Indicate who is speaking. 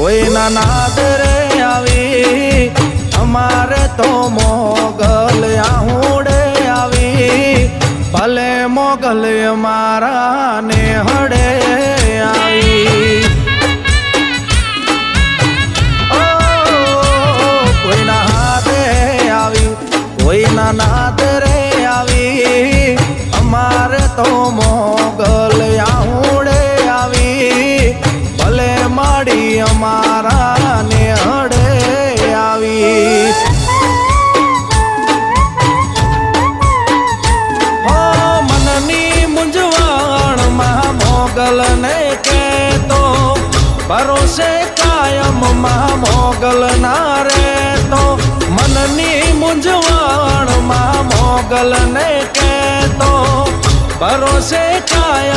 Speaker 1: કોઈના નાદરે આવી અમારે તો મોગલ આહુડે આવી ભલે મોગલ અમારા ને હડે આવી કોઈના હાથે આવી કોઈના નાદરે આવી અમારે તો મોગલ આહુડે આવી ભલે માડી અમારા ને હડે આવી હો મનની મૂંઝવણ માં મોગલ ને કહેતો ભરોસે કાયમ માં મોગલ ના રહેતો મનની મૂંઝવણ માં મોગલ ને કહેતો ભરોસે કાયમ